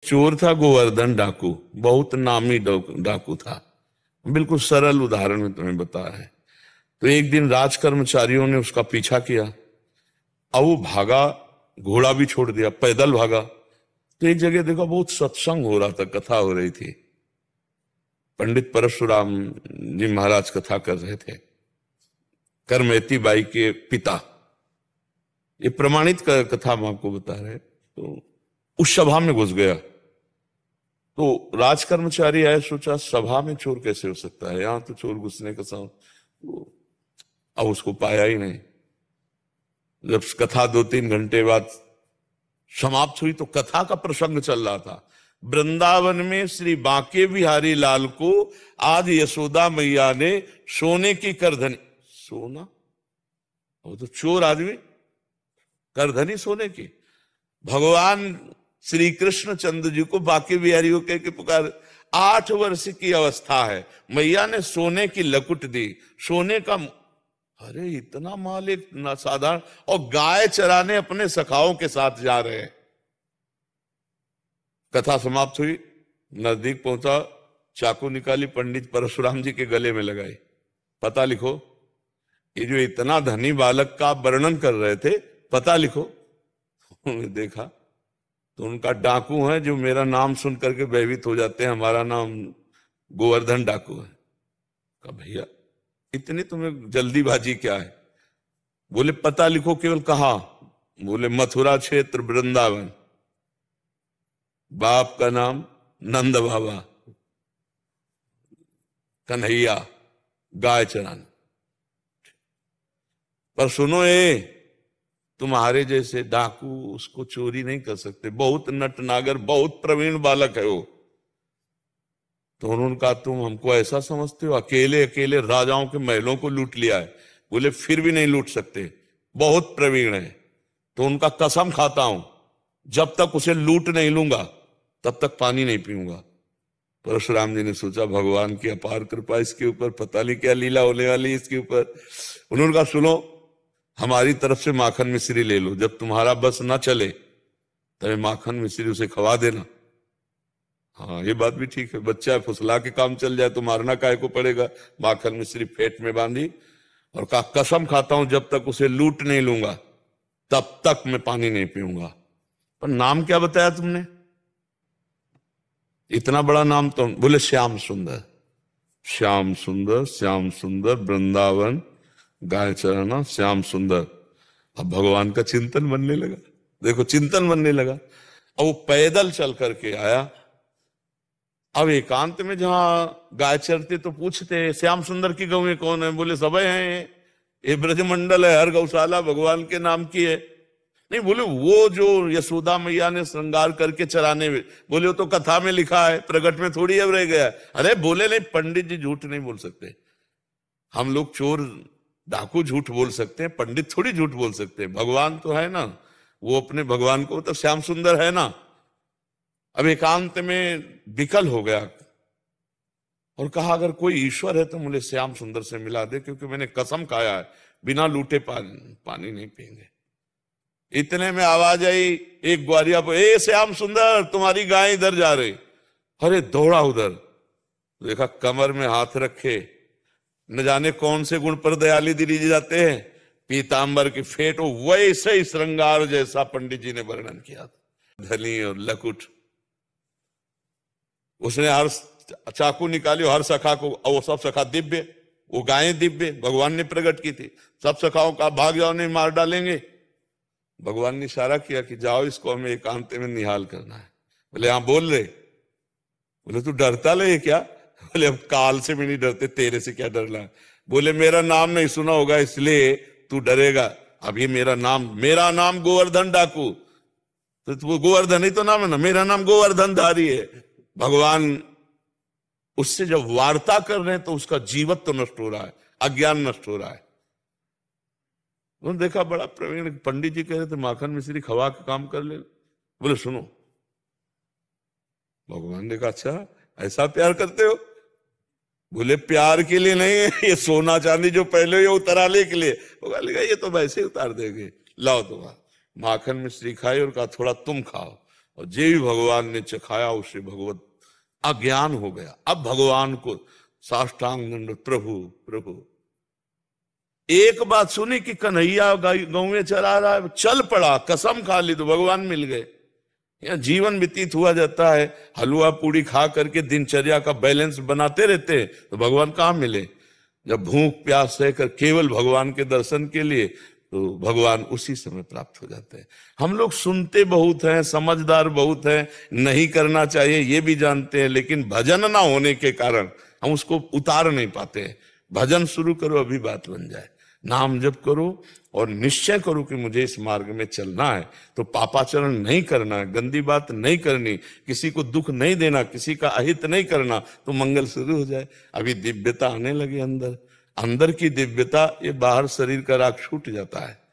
चोर था गोवर्धन डाकू, बहुत नामी डाकू था। बिल्कुल सरल उदाहरण में तुम्हें बताया है। तो एक दिन राज कर्मचारियों ने उसका पीछा किया, अब वो भागा, घोड़ा भी छोड़ दिया, पैदल भागा। तो एक जगह देखा बहुत सत्संग हो रहा था, कथा हो रही थी। पंडित परशुराम जी महाराज कथा कर रहे थे, करमेती बाई के पिता। ये प्रमाणित कथा हम आपको बता रहे हैं। तो उस सभा में घुस गया। तो राज कर्मचारी आए, सोचा सभा में चोर कैसे हो सकता है, यहां तो चोर घुसने का साउंड। तो अब उसको पाया ही नहीं। जब कथा 2-3 घंटे बाद समाप्त हुई तो कथा का प्रसंग चल रहा था। वृंदावन में श्री बांके बिहारी लाल को आज यशोदा मैया ने सोने की करधनी, सोना, वो तो चोर आदमी, करधनी सोने की। भगवान श्री कृष्ण चंद्र जी को बांके बिहारी को कह के पुकार, 8 वर्ष की अवस्था है, मैया ने सोने की लकुट दी, सोने का। अरे इतना माल एक साधारण, और गाय चराने अपने सखाओं के साथ जा रहे हैं। कथा समाप्त हुई, नजदीक पहुंचा, चाकू निकाली, पंडित परशुराम जी के गले में लगाई, पता लिखो। ये जो इतना धनी बालक का वर्णन कर रहे थे, पता लिखो। देखा तो उनका डाकू है, जो मेरा नाम सुन करके भयभीत हो जाते हैं, हमारा नाम गोवर्धन डाकू है। कहा भैया इतनी तुम्हें जल्दीबाजी क्या है? बोले पता लिखो। केवल कहा? बोले मथुरा क्षेत्र वृंदावन, बाप का नाम नंद बाबा, कन्हैया, गाय चराना। पर सुनो, ये तुम्हारे जैसे डाकू उसको चोरी नहीं कर सकते, बहुत नटनागर, बहुत प्रवीण बालक है वो। तो उन्होंने कहा तुम हमको ऐसा समझते हो, अकेले अकेले राजाओं के महलों को लूट लिया है। बोले फिर भी नहीं लूट सकते, बहुत प्रवीण है। तो उनका कसम खाता हूं, जब तक उसे लूट नहीं लूंगा तब तक पानी नहीं पीऊंगा। परशुराम जी ने सोचा भगवान की अपार कृपा इसके ऊपर, पता नहीं क्या लीला होने वाली इसके ऊपर। उन्होंने कहा सुनो, हमारी तरफ से माखन मिश्री ले लो, जब तुम्हारा बस ना चले तब माखन मिश्री उसे खवा देना। हाँ ये बात भी ठीक है, बच्चा फुसला के काम चल जाए तो मारना काहे को पड़ेगा। माखन मिश्री पेट में बांधी और कहा कसम खाता हूं जब तक उसे लूट नहीं लूंगा तब तक मैं पानी नहीं पीऊंगा। पर नाम क्या बताया तुमने? इतना बड़ा नाम तो। बोले श्याम सुंदर। श्याम सुंदर, श्याम सुंदर, वृंदावन, गाय चराना, श्याम सुंदर। अब भगवान का चिंतन बनने लगा। देखो चिंतन बनने लगा। अब वो पैदल चल करके आया। अब एकांत में जहां गाय चरते तो पूछते श्याम सुंदर की गौएं कौन है? बोले सबे हैं, ये ब्रजमंडल है, हर गौशाला भगवान के नाम की है। नहीं, बोले वो जो यशोदा मैया ने श्रृंगार करके चराने में, बोले वो तो कथा में लिखा है, प्रकट में थोड़ी अब रह गया। अरे बोले नहीं, पंडित जी झूठ नहीं बोल सकते। हम लोग चोर डाकू झूठ बोल सकते हैं, पंडित थोड़ी झूठ बोल सकते हैं। भगवान तो है ना, वो अपने भगवान को तो श्याम सुंदर है ना। अब एकांत में विकल हो गया और कहा अगर कोई ईश्वर है तो मुझे श्याम सुंदर से मिला दे, क्योंकि मैंने कसम खाया है बिना लूटे पानी नहीं पीएंगे। इतने में आवाज आई एक ग्वारिया पर, ए श्याम सुंदर तुम्हारी गाय इधर जा रही। अरे दौड़ा उधर, देखा कमर में हाथ रखे, न जाने कौन से गुण पर दयाली दिली जाते हैं, पीतांबर की फेट, वैसे ही श्रृंगार जैसा पंडित जी ने वर्णन किया था, धनी और लकुट। उसने हर चाकू निकाली, हर सखा को, वो सब सखा दिव्य, वो गायें दिव्य भगवान ने प्रकट की थी। सब सखाओं का भाग जाओ नहीं मार डालेंगे। भगवान ने इशारा किया कि जाओ इसको हमें एकांत में निहाल करना है। बोले हाँ बोल रहे। बोले तू डरता ले क्या? बोले अब काल से भी नहीं डरते, तेरे से क्या डरना है। बोले मेरा नाम नहीं सुना होगा इसलिए तू डरेगा। अभी मेरा नाम गोवर्धन डाकू, तो गोवर्धन ही तो नाम है ना, मेरा नाम गोवर्धन धारी है। भगवान उससे जब वार्ता कर रहे हैं तो उसका जीवत्व तो नष्ट हो रहा है, अज्ञान नष्ट हो रहा है। उन्होंने देखा बड़ा प्रवीण पंडित जी कह रहे थे माखन मिश्री खवा के काम कर ले। बोले सुनो, भगवान ने कहा अच्छा ऐसा प्यार करते हो? बोले प्यार के लिए नहीं, ये सोना चांदी जो पहले ये उतराले के लिए। बोले ये तो वैसे ही उतार देंगे, लाओ तो माखन मिश्री खाई और कहा थोड़ा तुम खाओ। और जे भी भगवान ने चखाया उसे भगवत अज्ञान हो गया। अब भगवान को साष्टांग दंड, प्रभु प्रभु। एक बात सुनी कि कन्हैया गाँव में चला रहा है, चल पड़ा, कसम खा ली तो भगवान मिल गए। यहाँ जीवन व्यतीत हुआ जाता है, हलवा पूड़ी खा करके दिनचर्या का बैलेंस बनाते रहते हैं, तो भगवान कहाँ मिले? जब भूख प्यास सहकर केवल भगवान के दर्शन के लिए, तो भगवान उसी समय प्राप्त हो जाते हैं। हम लोग सुनते बहुत हैं, समझदार बहुत हैं, नहीं करना चाहिए ये भी जानते हैं, लेकिन भजन ना होने के कारण हम उसको उतार नहीं पाते हैं। भजन शुरू करो, अभी बात बन जाए। नाम जप करो और निश्चय करो कि मुझे इस मार्ग में चलना है, तो पापाचरण नहीं करना है, गंदी बात नहीं करनी, किसी को दुख नहीं देना, किसी का अहित नहीं करना, तो मंगल शुरू हो जाए। अभी दिव्यता आने लगे अंदर, अंदर की दिव्यता, ये बाहर शरीर का राग छूट जाता है।